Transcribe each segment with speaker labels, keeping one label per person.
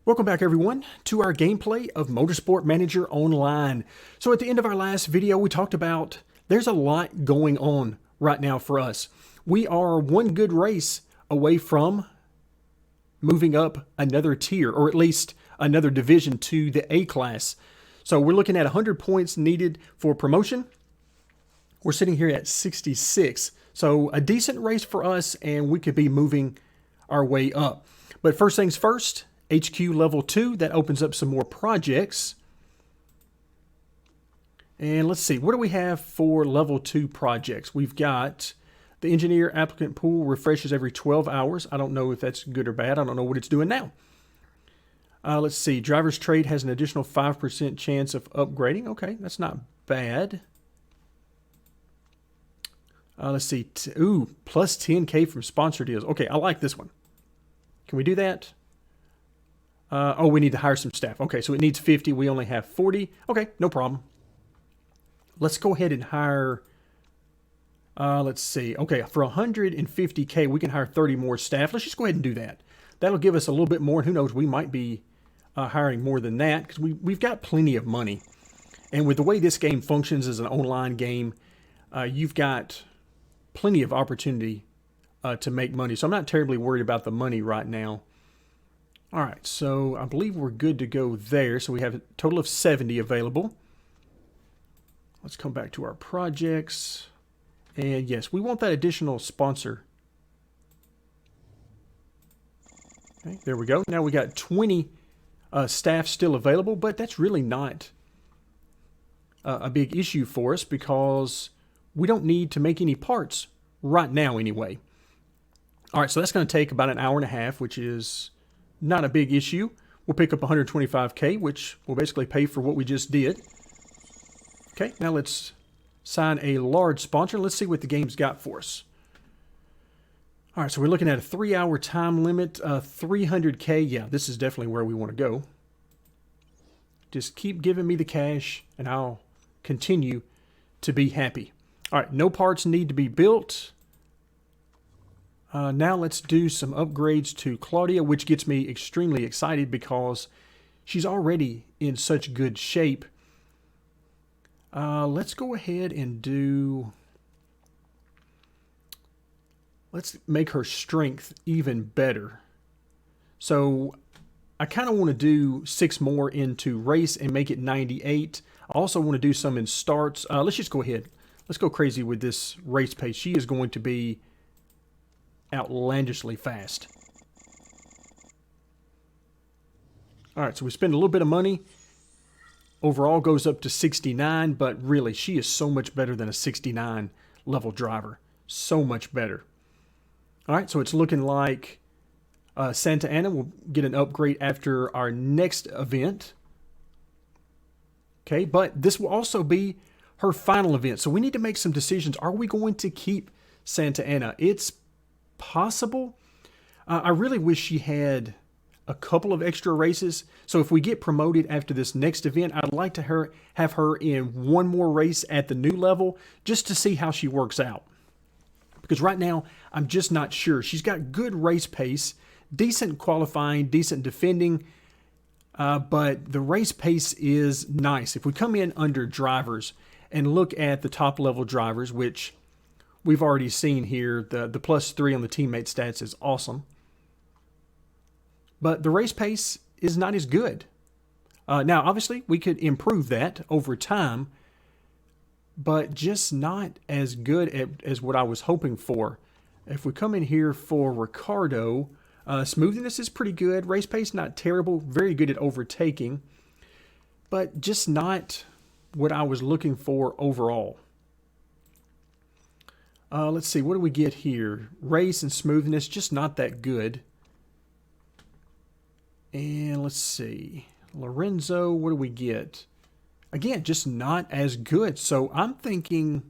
Speaker 1: Welcome back everyone to our gameplay of Motorsport Manager Online. So at the end of our last video we talked about there's a lot going on right now for us. We are one good race away from moving up another tier, or at least another division, to the A class. So we're looking at 100 points needed for promotion. We're sitting here at 66. So a decent race for us, and we could be moving our way up. But first things first, HQ level 2, that opens up some more projects. And let's see, what do we have for level 2 projects? We've got the engineer applicant pool refreshes every 12 hours. I don't know if that's good or bad. I don't know what it's doing now. Let's see, driver's trade has an additional 5% chance of upgrading. Okay, that's not bad. Let's see, plus 10K from sponsor deals. Okay, I like this one. Can we do that? Oh, we need to hire some staff. Okay, so it needs 50. We only have 40. Okay, no problem. Let's go ahead and hire, let's see. Okay, for 150K, we can hire 30 more staff. Let's just go ahead and do that. That'll give us a little bit more. Who knows, we might be hiring more than that because we've got plenty of money. And with the way this game functions as an online game, you've got plenty of opportunity to make money. So I'm not terribly worried about the money right now. All right, so I believe we're good to go there. So we have a total of 70 available. Let's come back to our projects. And yes, we want that additional sponsor. Okay, there we go. Now we got 20 staff still available, but that's really not a big issue for us because we don't need to make any parts right now anyway. All right, so that's going to take about an hour and a half, which is not a big issue. We'll pick up 125K, which will basically pay for what we just did. Okay, now let's sign a large sponsor. Let's see what the game's got for us. All right, so we're looking at a 3-hour time limit, 300K. Yeah, this is definitely where we want to go. Just keep giving me the cash, and I'll continue to be happy. All right, no parts need to be built. Now let's do some upgrades to Claudia, which gets me extremely excited because she's already in such good shape. Let's go ahead and let's make her strength even better. So I kind of want to do 6 more into race and make it 98. I also want to do some in starts. Let's just go ahead. Let's go crazy with this race pace. She is going to be outlandishly fast. All right, so we spend a little bit of money. Overall goes up to 69, but really she is so much better than a 69 level driver. So much better. All right, so it's looking like Santa Ana will get an upgrade after our next event. Okay, but this will also be her final event. So we need to make some decisions. Are we going to keep Santa Ana? It's possible. I really wish she had a couple of extra races. So if we get promoted after this next event, I'd like to have her in one more race at the new level just to see how she works out. Because right now, I'm just not sure. She's got good race pace, decent qualifying, decent defending, but the race pace is nice. If we come in under drivers and look at the top level drivers, which we've already seen here, the +3 on the teammate stats is awesome. But the race pace is not as good. Now, obviously, we could improve that over time, but just not as good as what I was hoping for. If we come in here for Ricardo, smoothness is pretty good. Race pace, not terrible. Very good at overtaking, but just not what I was looking for overall. Let's see, what do we get here? Race and smoothness, just not that good. And let's see, Lorenzo, what do we get? Again, just not as good. So I'm thinking,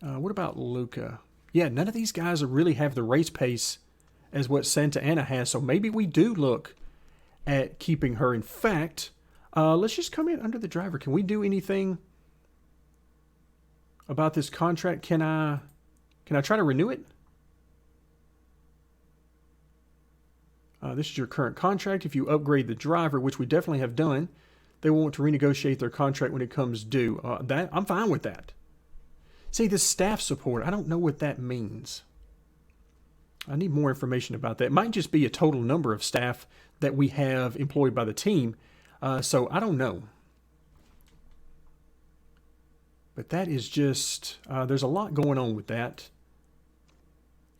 Speaker 1: what about Luca? Yeah, none of these guys really have the race pace as what Santa Ana has. So maybe we do look at keeping her. In fact, let's just come in under the driver. Can we do anything about this contract? Can I try to renew it? This is your current contract. If you upgrade the driver, which we definitely have done, they will want to renegotiate their contract when it comes due. I'm fine with that. See, this staff support, I don't know what that means. I need more information about that. It might just be a total number of staff that we have employed by the team. So I don't know. But that is just, there's a lot going on with that.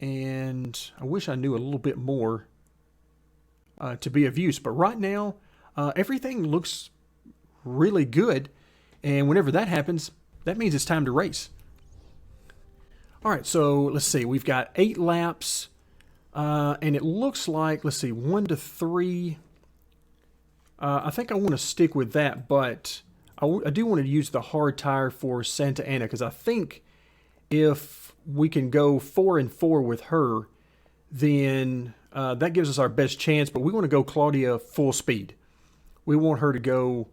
Speaker 1: And I wish I knew a little bit more to be of use. But right now, everything looks really good. And whenever that happens, that means it's time to race. All right, so let's see. We've got 8 laps. And it looks like, let's see, 1 to 3. I think I want to stick with that, but I do want to use the hard tire for Santa Ana, because I think if we can go 4 and 4 with her, then that gives us our best chance. But we want to go Claudia full speed. We want her to go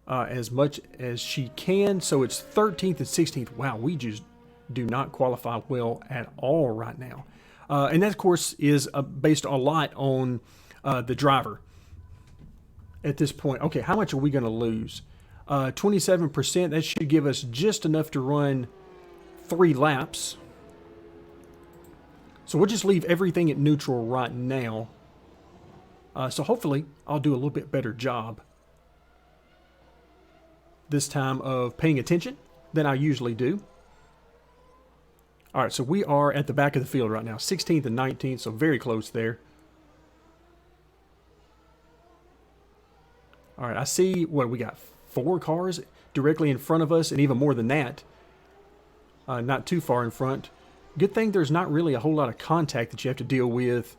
Speaker 1: as much as she can. So it's 13th and 16th. Wow, we just do not qualify well at all right now. And that, of course, is based a lot on the driver at this point. Okay, how much are we going to lose? 27%. That should give us just enough to run 3 laps. So we'll just leave everything at neutral right now. So hopefully I'll do a little bit better job this time of paying attention than I usually do. All right, so we are at the back of the field right now, 16th and 19th, so very close there. All right, I see, what, we got 4 cars directly in front of us, and even more than that, not too far in front. Good thing there's not really a whole lot of contact that you have to deal with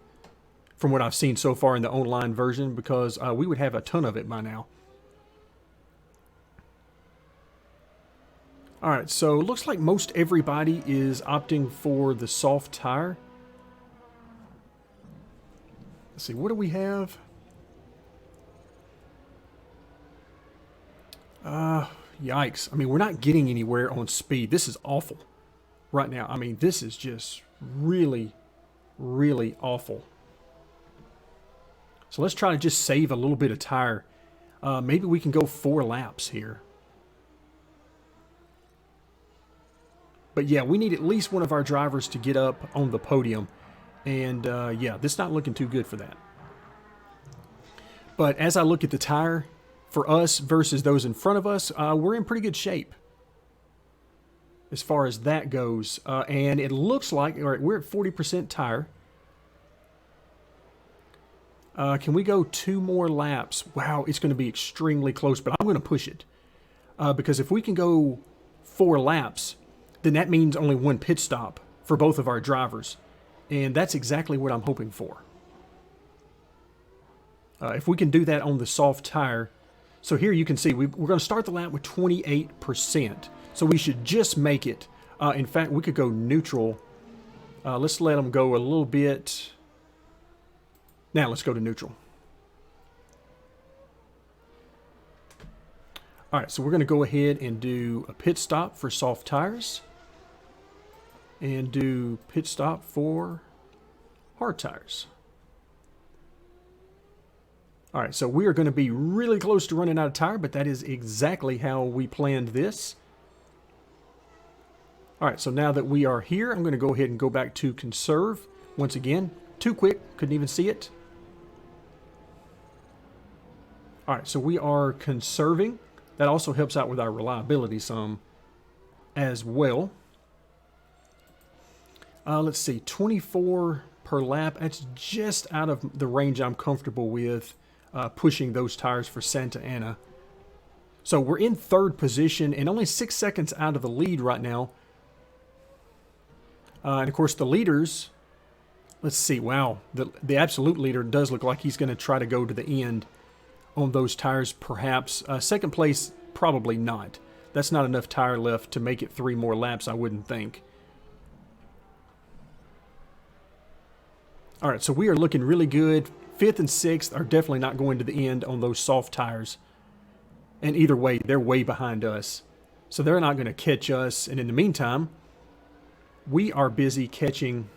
Speaker 1: from what I've seen so far in the online version, because we would have a ton of it by now. All right, so it looks like most everybody is opting for the soft tire. Let's see, what do we have? Yikes. I mean, we're not getting anywhere on speed. This is awful right now. I mean, this is just really, really awful. So let's try to just save a little bit of tire. Maybe we can go 4 laps here. But yeah, we need at least one of our drivers to get up on the podium. And yeah, this is not looking too good for that. But as I look at the tire, for us versus those in front of us, we're in pretty good shape as far as that goes. And it looks like, all right, we're at 40% tire. Can we go 2 more laps? Wow, it's going to be extremely close, but I'm going to push it. Because if we can go 4 laps, then that means only 1 pit stop for both of our drivers. And that's exactly what I'm hoping for. If we can do that on the soft tire. So here you can see we're going to start the lap with 28%. So we should just make it. In fact, we could go neutral. Let's let them go a little bit. Now let's go to neutral. All right, so we're going to go ahead and do a pit stop for soft tires. And do pit stop for hard tires. All right, so we are going to be really close to running out of tire, but that is exactly how we planned this. All right, so now that we are here, I'm going to go ahead and go back to conserve. Once again, too quick, couldn't even see it. All right, so we are conserving. That also helps out with our reliability some as well. Let's see, 24 per lap. That's just out of the range I'm comfortable with pushing those tires for Santa Ana. So we're in 3rd position and only 6 seconds out of the lead right now. And of course the leaders, let's see, wow, the absolute leader does look like he's going to try to go to the end on those tires perhaps. 2nd place, probably not. That's not enough tire left to make it 3 more laps, I wouldn't think. All right, so we are looking really good. 5th and 6th are definitely not going to the end on those soft tires. And either way, they're way behind us. So they're not going to catch us. And in the meantime, we are busy catching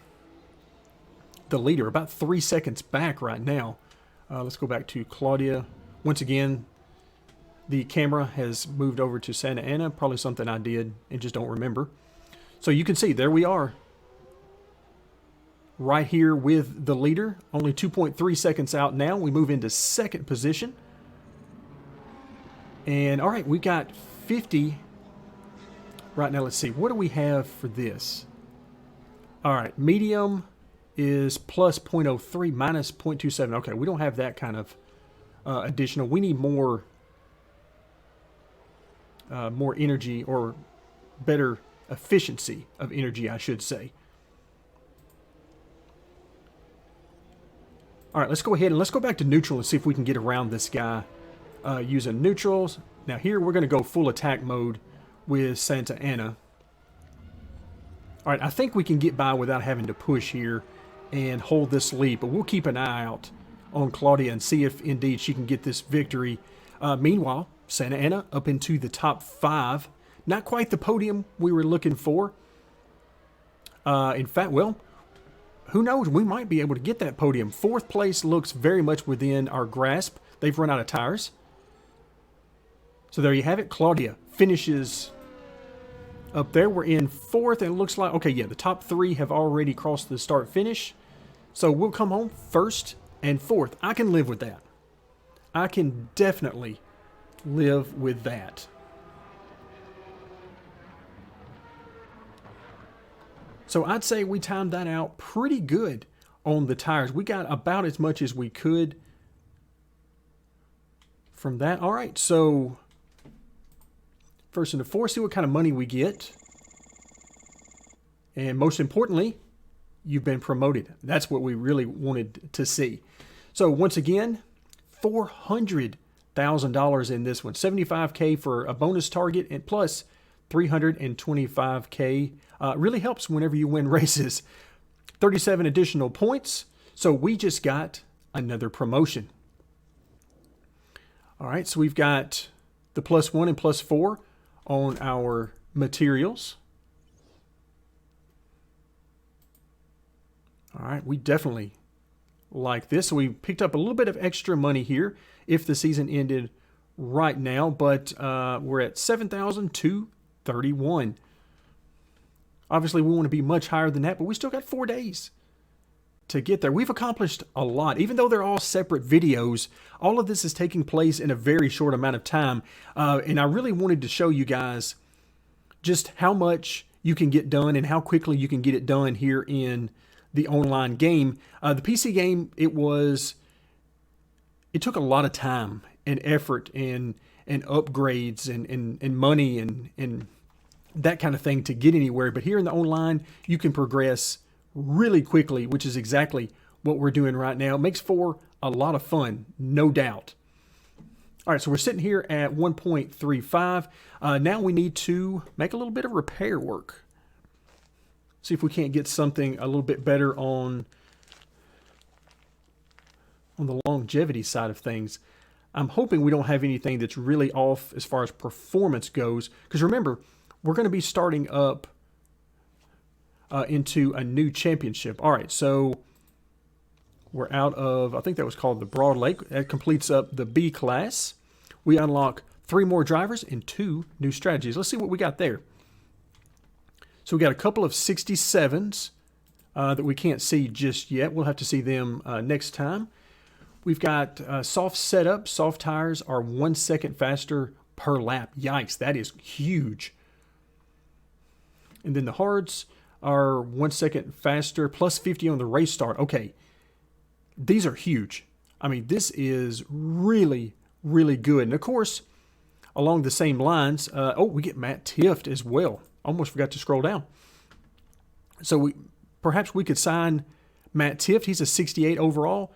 Speaker 1: the leader, about 3 seconds back right now. Let's go back to Claudia. Once again, the camera has moved over to Santa Ana, probably something I did and just don't remember. So you can see, there we are, right here with the leader, only 2.3 seconds out now. We move into second position. And all right, we got 50 right now. Let's see, what do we have for this? All right, medium is plus 0.03, minus 0.27. Okay, we don't have that kind of additional. We need more energy, or better efficiency of energy, I should say. All right, let's go ahead and let's go back to neutral and see if we can get around this guy using neutrals. Now here we're going to go full attack mode with Santa Ana. All right, I think we can get by without having to push here and hold this lead, but we'll keep an eye out on Claudia and see if indeed she can get this victory. Meanwhile, Santa Ana up into the top 5. Not quite the podium we were looking for. In fact, well, who knows? We might be able to get that podium. 4th place looks very much within our grasp. They've run out of tires. So there you have it. Claudia finishes up there. We're in 4th, and it looks like, okay, yeah, the top 3 have already crossed the start finish. So we'll come home 1st and 4th. I can live with that. I can definitely live with that. So I'd say we timed that out pretty good on the tires. We got about as much as we could from that. All right, so first into 4, see what kind of money we get. And most importantly, you've been promoted. That's what we really wanted to see. So once again, $400,000 in this one. $75K for a bonus target, and plus $325K. Really helps whenever you win races. 37 additional points. So we just got another promotion. All right, so we've got the +1 and +4 on our materials. All right, we definitely like this. So we picked up a little bit of extra money here if the season ended right now, but we're at 7,231. Obviously, we want to be much higher than that, but we still got 4 days to get there. We've accomplished a lot. Even though they're all separate videos, all of this is taking place in a very short amount of time. And I really wanted to show you guys just how much you can get done and how quickly you can get it done here in the online game. The PC game, it took a lot of time and effort and upgrades and money and that kind of thing to get anywhere. But here in the online, you can progress really quickly, which is exactly what we're doing right now. It makes for a lot of fun, no doubt. All right, so we're sitting here at 1.35. Now we need to make a little bit of repair work. See if we can't get something a little bit better on the longevity side of things. I'm hoping we don't have anything that's really off as far as performance goes. Because remember, we're going to be starting up into a new championship. All right, so we're out of, I think that was called the Broad Lake. That completes up the B class. We unlock 3 more drivers and 2 new strategies. Let's see what we got there. So we got a couple of 67s that we can't see just yet. We'll have to see them next time. We've got soft setup. Soft tires are 1 second faster per lap. Yikes, that is huge. And then the hards are 1 second faster, plus 50 on the race start. Okay, these are huge. I mean, this is really, really good. And of course, along the same lines, we get Matt Tifft as well. Almost forgot to scroll down. So perhaps we could sign Matt Tifft. He's a 68 overall.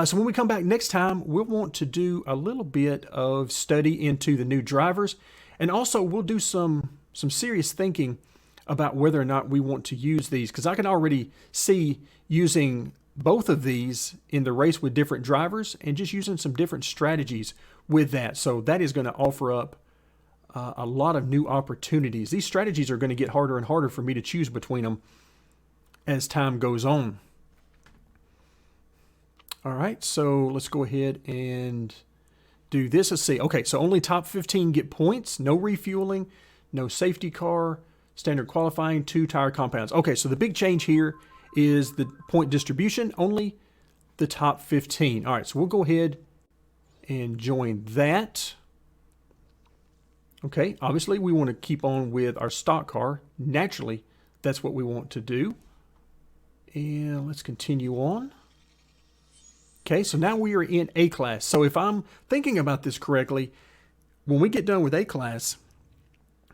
Speaker 1: So when we come back next time, we'll want to do a little bit of study into the new drivers. And also we'll do some serious thinking about whether or not we want to use these, because I can already see using both of these in the race with different drivers and just using some different strategies with that. So that is going to offer up a lot of new opportunities. These strategies are going to get harder and harder for me to choose between them as time goes on. All right, so let's go ahead and do this. Let's see. Okay, so only top 15 get points. No refueling, no safety car, standard qualifying, 2 tire compounds. Okay, so the big change here is the point distribution, only the top 15. All right, so we'll go ahead and join that. Okay, obviously we want to keep on with our stock car. Naturally, that's what we want to do. And let's continue on. Okay, so now we are in A class. So if I'm thinking about this correctly, when we get done with A class,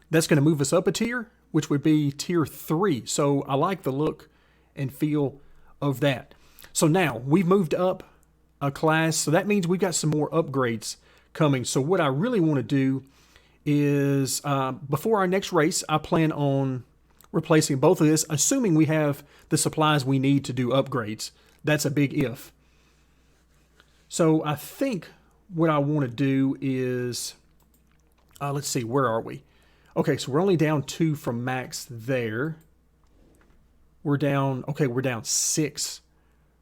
Speaker 1: that's going to move us up a tier, which would be tier 3. So I like the look and feel of that. So now we've moved up a class. So that means we've got some more upgrades coming. So what I really want to do is before our next race, I plan on replacing both of this, assuming we have the supplies we need to do upgrades. That's a big if. So I think what I want to do is, let's see, where are we? Okay, so we're only down 2 from max there. We're down 6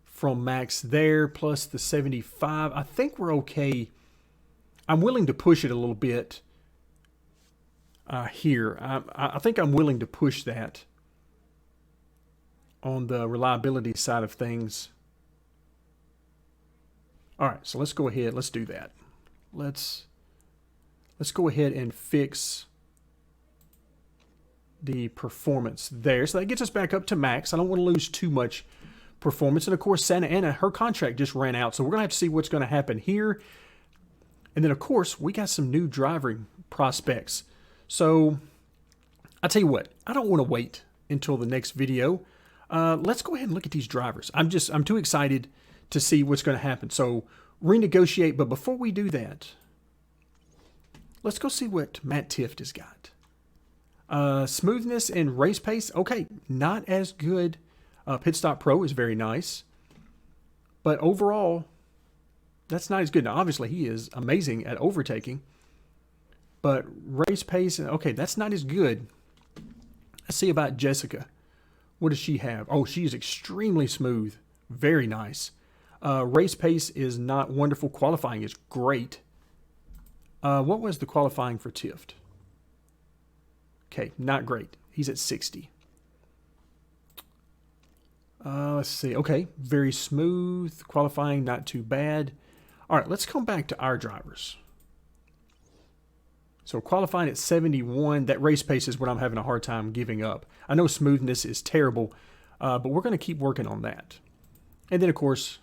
Speaker 1: from max there, plus the 75. I think we're okay. I'm willing to push it a little bit here. I think I'm willing to push that on the reliability side of things. All right, so let's go ahead. Let's do that. Let's go ahead and fix the performance there. So that gets us back up to max. I don't want to lose too much performance. And of course, Santa Ana, her contract just ran out. So we're going to have to see what's going to happen here. And then, of course, we got some new driving prospects. So I'll tell you what, I don't want to wait until the next video. Let's go ahead and look at these drivers. I'm too excited to see what's going to happen. So renegotiate, but before we do that, let's go see what Matt Tifft has got. Smoothness and race pace, okay, not as good. Pit Stop Pro is very nice, but overall, that's not as good. Now, obviously, he is amazing at overtaking, but race pace, okay, that's not as good. Let's see about Jessica. What does she have? Oh, she's extremely smooth. Very nice. Race pace is not wonderful. Qualifying is great. What was the qualifying for Tifft? Okay, not great. He's at 60. Let's see. Okay, very smooth. Qualifying, not too bad. All right, let's come back to our drivers. So qualifying at 71, that race pace is what I'm having a hard time giving up. I know smoothness is terrible, but we're going to keep working on that. And then, of course,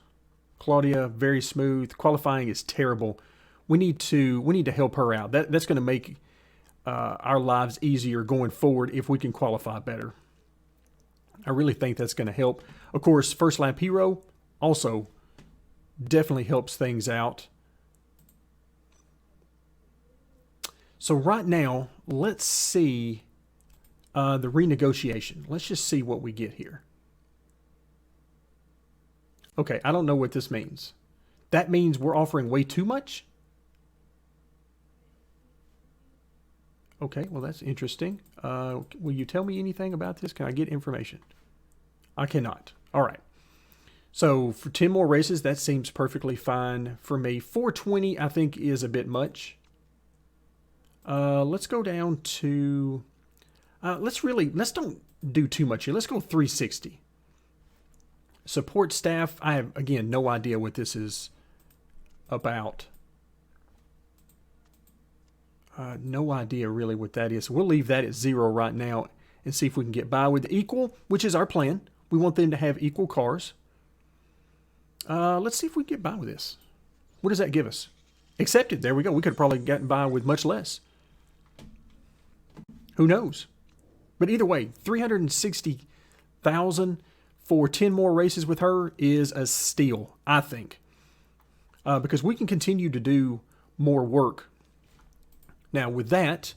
Speaker 1: Claudia, very smooth. Qualifying is terrible. We need to help her out. That's going to make our lives easier going forward if we can qualify better. I really think that's going to help. Of course, first lap hero also definitely helps things out. So right now, let's see the renegotiation. Let's just see what we get here. Okay, I don't know what this means. That means we're offering way too much? Okay, well, that's interesting. Will you tell me anything about this? Can I get information? I cannot. All right. So for 10 more races, that seems perfectly fine for me. 420, I think, is a bit much. Let's go down to... let's don't do too much here. Let's go 360. Support staff, I have, again, no idea what this is about. No idea really what that is. So we'll leave that at 0 right now and see if we can get by with equal, which is our plan. We want them to have equal cars. Let's see if we can get by with this. What does that give us? Accepted. There we go. We could have probably gotten by with much less. Who knows? But either way, 360,000 for 10 more races with her is a steal, I think. Because we can continue to do more work. Now, with that,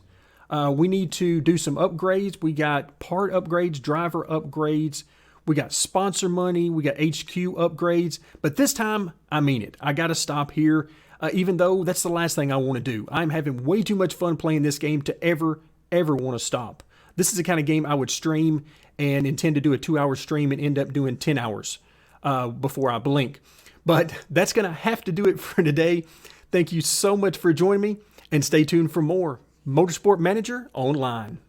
Speaker 1: we need to do some upgrades. We got part upgrades, driver upgrades. We got sponsor money. We got HQ upgrades. But this time, I mean it. I got to stop here, even though that's the last thing I want to do. I'm having way too much fun playing this game to ever want to stop. This is the kind of game I would stream and intend to do a 2-hour stream and end up doing 10 hours before I blink. But that's going to have to do it for today. Thank you so much for joining me, and stay tuned for more Motorsport Manager Online.